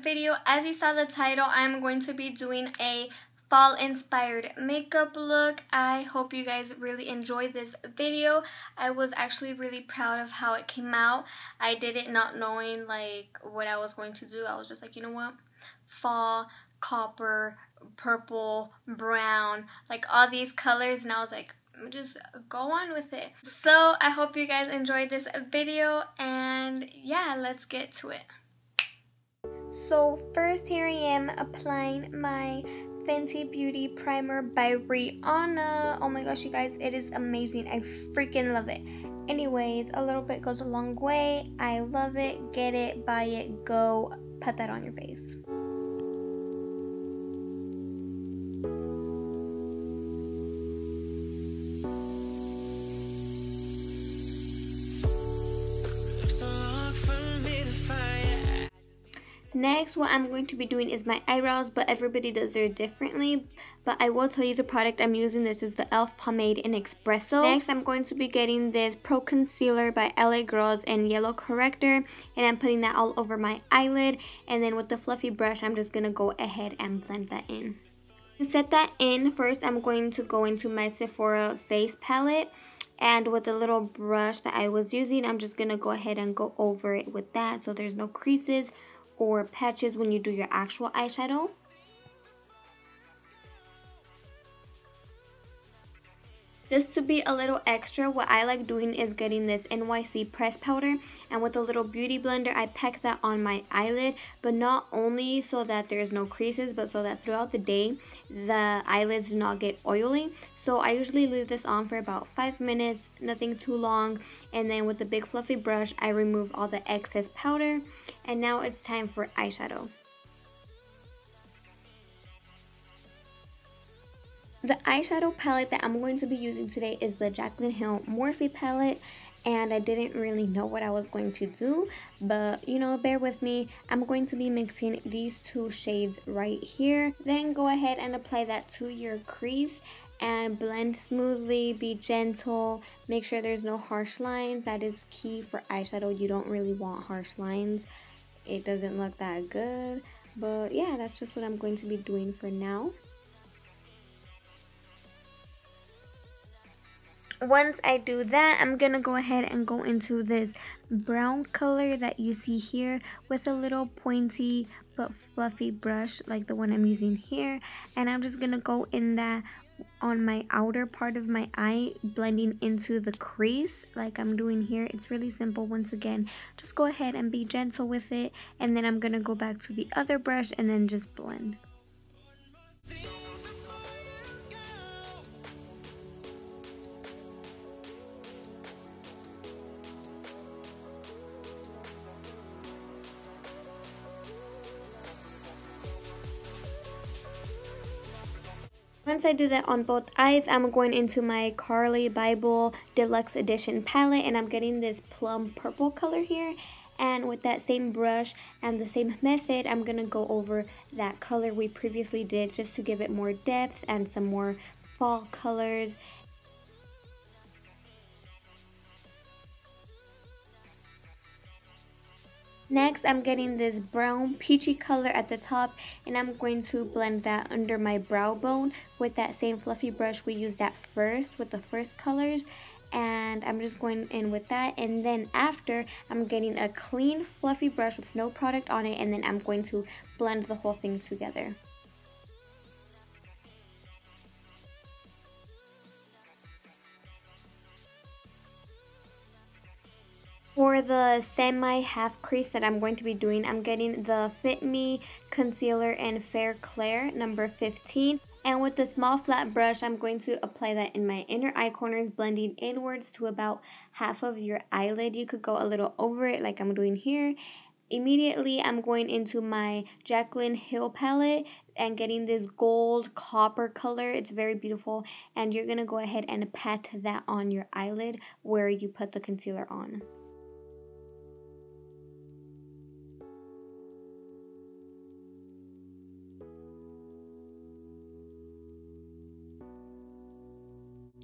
video. As you saw the title, I'm going to be doing a fall inspired makeup look. I hope you guys really enjoyed this video. I was actually really proud of how it came out. I did it not knowing like what I was going to do. I was just like, you know what, fall, copper, purple, brown, like all these colors, and I was like, just go on with it. So I hope you guys enjoyed this video, and yeah, let's get to it. So first, here I am applying my Fenty Beauty primer by Rihanna. Oh my gosh, you guys, it is amazing. I freaking love it. Anyways, a little bit goes a long way. I love it. Get it, buy it, go put that on your face. Next, what I'm going to be doing is my eyebrows, but everybody does theirs differently. But I will tell you the product I'm using. This is the e.l.f. Pomade in Espresso. Next, I'm going to be getting this Pro Concealer by LA Girls in Yellow Corrector. And I'm putting that all over my eyelid. And then with the fluffy brush, I'm just going to go ahead and blend that in. To set that in, first I'm going to go into my Sephora face palette. And with the little brush that I was using, I'm just going to go ahead and go over it with that so there's no creases or patches when you do your actual eyeshadow. Just to be a little extra, what I like doing is getting this NYC press powder, and with a little beauty blender I pack that on my eyelid, but not only so that there's no creases, but so that throughout the day the eyelids do not get oily. So I usually leave this on for about 5 minutes, nothing too long, and then with the big fluffy brush I remove all the excess powder, and now it's time for eyeshadow. The eyeshadow palette that I'm going to be using today is the Jaclyn Hill Morphe palette, and I didn't really know what I was going to do, but you know, bear with me. I'm going to be mixing these two shades right here. Then go ahead and apply that to your crease and blend smoothly, be gentle, make sure there's no harsh lines. That is key for eyeshadow. You don't really want harsh lines. It doesn't look that good, but yeah, that's just what I'm going to be doing for now. Once I do that, I'm gonna go ahead and go into this brown color that you see here with a little pointy but fluffy brush like the one I'm using here, and I'm just gonna go in that on my outer part of my eye, blending into the crease like I'm doing here. It's really simple. Once again, just go ahead and be gentle with it, and then I'm gonna go back to the other brush and then just blend. Once I do that on both eyes, I'm going into my Carly Bible Deluxe Edition palette, and I'm getting this plum purple color here. And with that same brush and the same method, I'm going to go over that color we previously did just to give it more depth and some more fall colors. Next, I'm getting this brown peachy color at the top, and I'm going to blend that under my brow bone with that same fluffy brush we used at first with the first colors. And I'm just going in with that, and then after, I'm getting a clean fluffy brush with no product on it, and then I'm going to blend the whole thing together. For the semi-half crease that I'm going to be doing, I'm getting the Fit Me Concealer in Fair Clair number 15. And with the small flat brush, I'm going to apply that in my inner eye corners, blending inwards to about half of your eyelid. You could go a little over it like I'm doing here. Immediately, I'm going into my Jaclyn Hill palette and getting this gold copper color. It's very beautiful. And you're going to go ahead and pat that on your eyelid where you put the concealer on.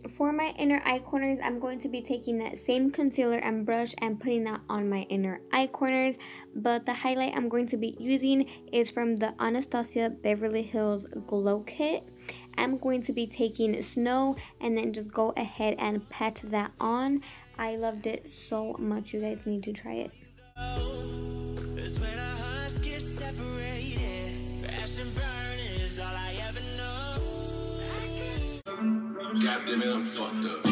For my inner eye corners, I'm going to be taking that same concealer and brush and putting that on my inner eye corners. But the highlight I'm going to be using is from the Anastasia Beverly Hills Glow Kit. I'm going to be taking Snow and then just go ahead and pat that on. I loved it so much. You guys need to try it. God damn it, I'm fucked up.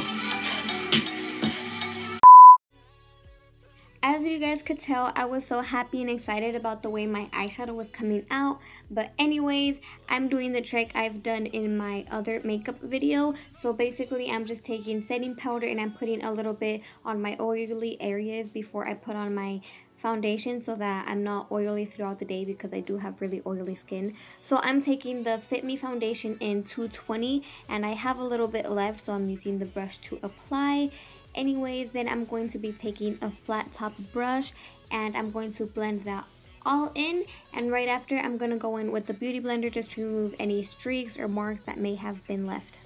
As you guys could tell, I was so happy and excited about the way my eyeshadow was coming out. But anyways, I'm doing the trick I've done in my other makeup video. So basically, I'm just taking setting powder and I'm putting a little bit on my oily areas before I put on my foundation so that I'm not oily throughout the day because I do have really oily skin. So I'm taking the Fit Me foundation in 220 and I have a little bit left, so I'm using the brush to apply. Anyways, then I'm going to be taking a flat top brush and I'm going to blend that all in, and right after I'm going to go in with the beauty blender just to remove any streaks or marks that may have been left.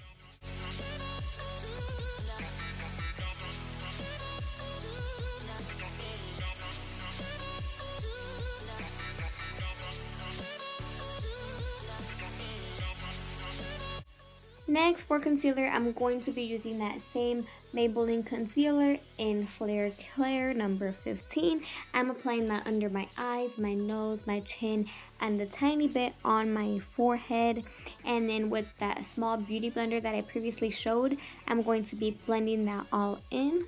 Next, for concealer, I'm going to be using that same Maybelline concealer in Flare Claire number 15. I'm applying that under my eyes, my nose, my chin, and a tiny bit on my forehead. And then with that small beauty blender that I previously showed, I'm going to be blending that all in.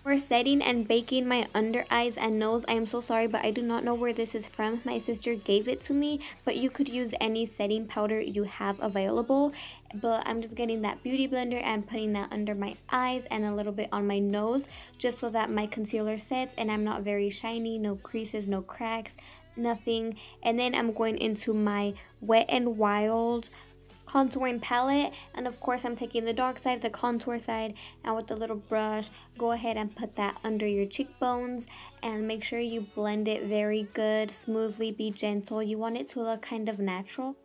For setting and baking my under eyes and nose, I am so sorry, but I do not know where this is from. My sister gave it to me, but you could use any setting powder you have available. But I'm just getting that beauty blender and putting that under my eyes and a little bit on my nose, just so that my concealer sets and I'm not very shiny, no creases, no cracks, nothing. And then I'm going into my Wet n Wild contouring palette, and of course I'm taking the dark side, the contour side, and with the little brush go ahead and put that under your cheekbones and make sure you blend it very good, smoothly, be gentle. You want it to look kind of natural.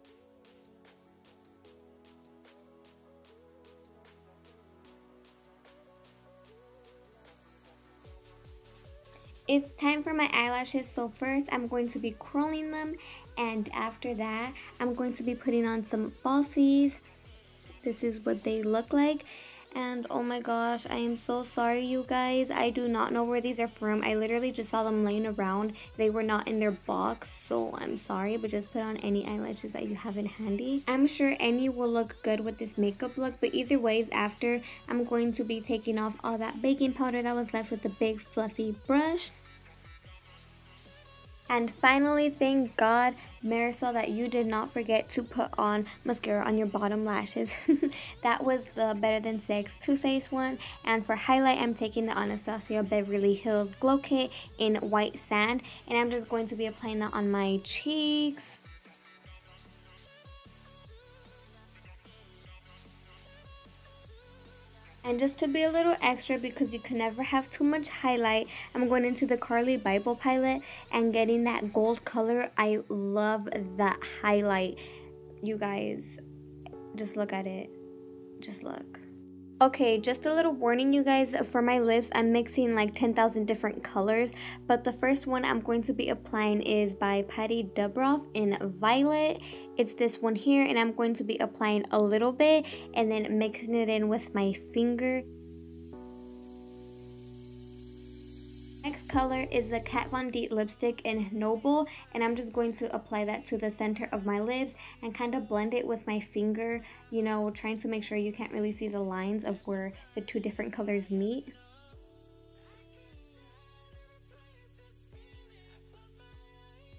It's time for my eyelashes, so first I'm going to be curling them, and after that I'm going to be putting on some falsies. This is what they look like, and oh my gosh, I am so sorry you guys, I do not know where these are from. I literally just saw them laying around. They were not in their box, so I'm sorry, but just put on any eyelashes that you have in handy. I'm sure any will look good with this makeup look, but either ways, after I'm going to be taking off all that baking powder that was left with the big fluffy brush. And finally, thank God, Marisol, that you did not forget to put on mascara on your bottom lashes. That was the Better Than Sex Too Faced one. And for highlight, I'm taking the Anastasia Beverly Hills Glow Kit in White Sand. And I'm just going to be applying that on my cheeks. And just to be a little extra, because you can never have too much highlight, I'm going into the Carly Bible palette and getting that gold color. I love that highlight. You guys, just look at it. Just look. Okay, just a little warning, you guys, for my lips, I'm mixing like 10,000 different colors, but the first one I'm going to be applying is by Patty Dubroff in Violet. It's this one here, and I'm going to be applying a little bit and then mixing it in with my finger. Next color is the Kat Von D lipstick in Noble, and I'm just going to apply that to the center of my lips and kind of blend it with my finger, you know, trying to make sure you can't really see the lines of where the two different colors meet.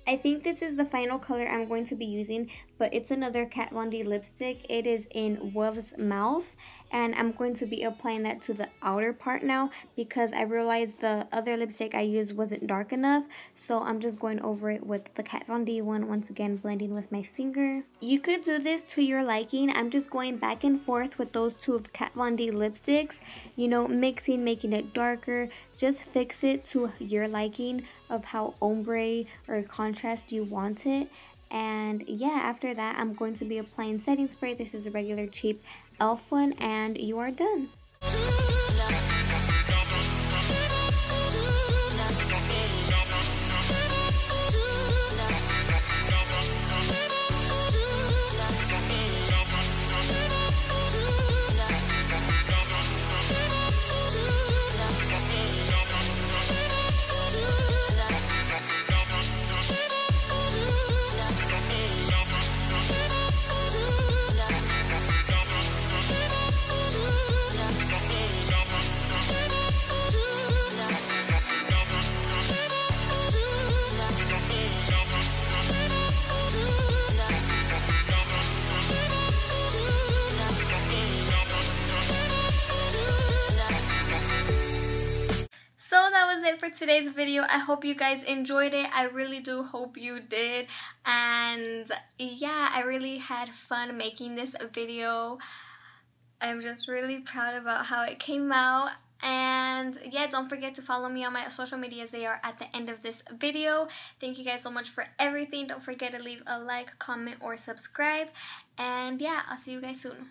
I think this is the final color I'm going to be using, but it's another Kat Von D lipstick. It is in Wolf's Mouth, and I'm going to be applying that to the outer part now because I realized the other lipstick I used wasn't dark enough, so I'm just going over it with the Kat Von D one, once again blending with my finger. You could do this to your liking. I'm just going back and forth with those two of Kat Von D lipsticks, you know, mixing, making it darker. Just fix it to your liking of how ombre or contrast contrast you want it. And yeah, after that I'm going to be applying setting spray. This is a regular cheap e.l.f. one, and you are done. So that was it for today's video. I hope you guys enjoyed it. I really do hope you did. And yeah, I really had fun making this video. I'm just really proud about how it came out. And yeah, don't forget to follow me on my social medias. They are at the end of this video. Thank you guys so much for everything. Don't forget to leave a like, comment, or subscribe. And yeah, I'll see you guys soon.